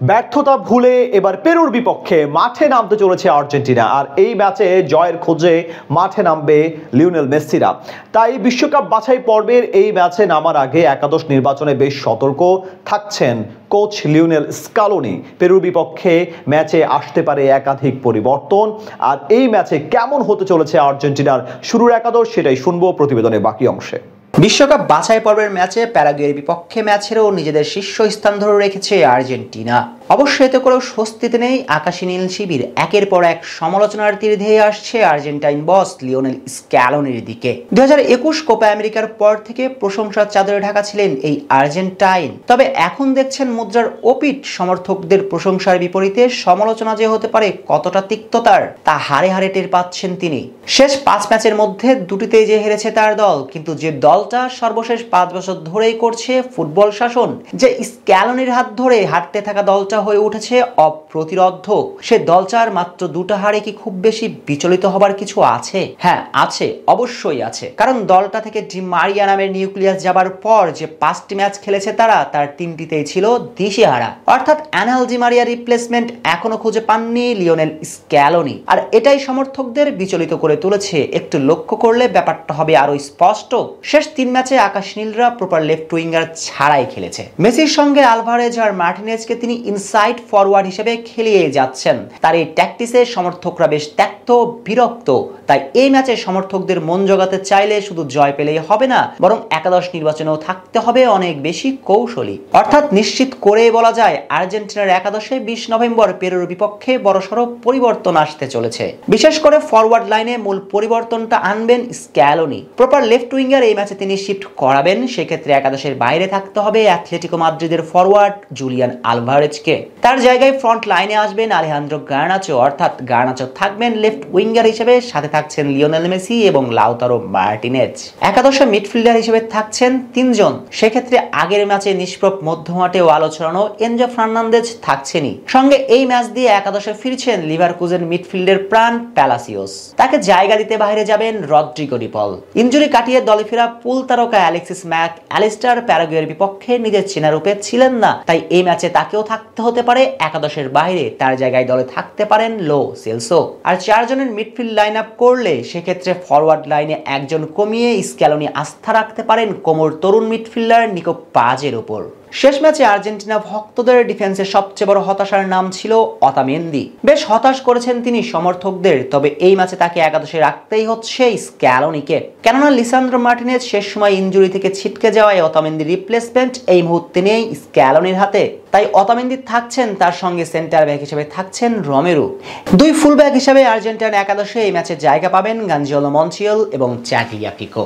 ব্যর্থতা ভুলে এবার পেরুর বিপক্ষে মাঠে নামতে চলেছে আর্জেন্টিনা। আর এই ম্যাচে জয়ের খোঁজে মাঠে নামবে লিওনেল মেসিরা। তাই বিশ্বকাপ বাছাই পর্বের এই ম্যাচে নামার আগে একাদশ নির্বাচনে বেশ সতর্ক থাকছেন কোচ লিওনেল স্কালোনি। পেরুর বিপক্ষে ম্যাচে আসতে পারে একাধিক পরিবর্তন। আর এই ম্যাচে কেমন হতে চলেছে আর্জেন্টিনার শুরুর একাদশ, সেটাই শুনবো প্রতিবেদনের বাকি অংশে। বিশ্বকাপ বাছাই পর্বের ম্যাচে প্যারাগুয়ের বিপক্ষে ম্যাচেরও নিজেদের শীর্ষ স্থান ধরে রেখেছে আর্জেন্টিনা। অবশ্য এতে করেও স্বস্তিতে নেই আকাশী নীল শিবির। একের পর এক সমালোচনার তীর ধেয়ে আসছে আর্জেন্টাইন বস লিওনেল স্ক্যালোনির দিকে। 2021 কোপা আমেরিকার পর থেকে প্রশংসার চাদরে ঢাকা ছিলেন এই আর্জেন্টাইন। তবে এখন দেখছেন মুদ্রার ওপিট। সমর্থকদের প্রশংসার বিপরীতে সমালোচনা যে হতে পারে কতটা তিক্ততার তা হারে হারে টের পাচ্ছেন তিনি। শেষ 5 ম্যাচের মধ্যে দুটিতেই যে হেরেছে তার দল, কিন্তু যে দলটা সর্বশেষ 5 বছর ধরেই করছে ফুটবল শাসন, যে স্ক্যালোনির হাত ধরে হাঁটতে থাকা দলটা হয়ে উঠেছে অপ্রতিরোধ্য, সে দলটার মাত্র 2টা হারে কি খুব বেশি বিচলিত হবার কিছু আছে? হ্যাঁ আছে, অবশ্যই আছে। কারণ দলটা থেকে ডি মারিয়া নামের নিউক্লিয়াস যাবার পর যে 5টি ম্যাচ খেলেছে তারা, তার 3টিতেই ছিল দিশেহারা। অর্থাৎ অ্যানেল ডি মারিয়া রিপ্লেসমেন্ট এখনো খুঁজে পাননি লিওনেল স্ক্যালোনি। আর এটাই সমর্থকদের বিচলিত করে তুলেছে। একটু লক্ষ্য করলে ব্যাপারটা হবে আরো স্পষ্ট। শেষ 3 ম্যাচে আকাশ নীলরা প্রপার লেফট উইঙ্গার ছাড়াই খেলেছে। মেসির সঙ্গে আলভারেজ আর মার্টিনেজকে তিনি ইনসাইড ফরওয়ার্ড হিসেবে খেলিয়ে যাচ্ছেন। তার এই ট্যাকটিসে সমর্থকরা বেশ ত্যক্ত বিরক্ত। তাই এই ম্যাচে সমর্থকদের মন জোগাতে চাইলে শুধু জয় পেলেই হবে না, বরং একাদশ নির্বাচনেও থাকতে হবে অনেক বেশি কৌশলী। অর্থাৎ নিশ্চিত করে বলা যায় আর্জেন্টিনার একাদশে 20 নভেম্বর পেরুর বিপক্ষে বড়সড় পরিবর্তন আসতে চলেছে। বিশেষ করে ফরওয়ার্ড লাইনে মূল পরিবর্তনটা আনবেন স্ক্যালোনি। প্রপার লেফট উইঙ্গার এই ম্যাচে তিনি শিফট করাবেন। সেক্ষেত্রে একাদশের বাইরে থাকতে হবে অ্যাথলেটিকো মাদ্রিদের ফরওয়ার্ড জুলিয়ান আলভারেজকে। তার জায়গায় ফ্রন্ট লাইনে আসবেন আলেহান্দ্রো গার্নাচো। অর্থাৎ গার্নাচো থাকবেন লেফট উইঙ্গার হিসেবে, সাথে থাকছেন লিওনেল মেসি এবং লাউতারো মার্টিনেজ। একাদশে মিডফিল্ডার হিসেবে থাকছেন 3 জন। সেক্ষেত্রে আগের ম্যাচে নিষ্প্রভ মধ্যমাঠেও আলো ছড়ানো এনজো ফার্নান্দেজ থাকছেনই। সঙ্গে এই ম্যাচ দিয়ে একাদশে ফিরছেন লিভারকুজেন মিডফিল্ডের প্রাণ প্যালাসিওস। তাকে জায়গা দিতে বাইরে যাবেন রদ্রিগো ডি পল। ইনজুরি কাটিয়ে দলে ফেরা পুল তারকা অ্যালেক্সিস ম্যাক অ্যালিস্টার প্যারাগুয়ের বিপক্ষে নিজের চেনা রূপে ছিলেন না। তাই এই ম্যাচে তাকেও থাকতে হতে পারে একাদশের বাইরে। তার জায়গায় দলে থাকতে পারেন লো সেলসো। আর 4 জনের মিডফিল্ড লাইন আপ করলে সেক্ষেত্রে ফরওয়ার্ড লাইনে একজন কমিয়ে স্ক্যালোনি আস্থা রাখতে পারেন কোমর তরুণ মিডফিল্ডার নিকো পাজের উপর। শেষ ম্যাচে আর্জেন্টিনা ভক্তদের ডিফেন্সের সবচেয়ে বড় হতাশার নাম ছিল অতামেন্দি। বেশ হতাশ করেছেন তিনি সমর্থকদের। তবে এই ম্যাচে তাকে একাদশে রাখতেই হচ্ছে স্ক্যালোনিকে। কেননা লিসান্দ্রো মার্টিনেজ শেষ সময় ইনজুরি থেকে ছিটকে যাওয়ায় অতামেন্দি রিপ্লেসমেন্ট এই মুহূর্তে নেই স্ক্যালোনির হাতে। তাই অতামেন্দি থাকছেন, তার সঙ্গে সেন্টার ব্যাক হিসেবে থাকছেন রোমেরো। 2 ফুল ব্যাক হিসেবে আর্জেন্টিনা একাদশে এই ম্যাচে জায়গা পাবেন গাঞ্জিওলো মন্টিয়েল এবং চ্যাগলিয়াকিকো।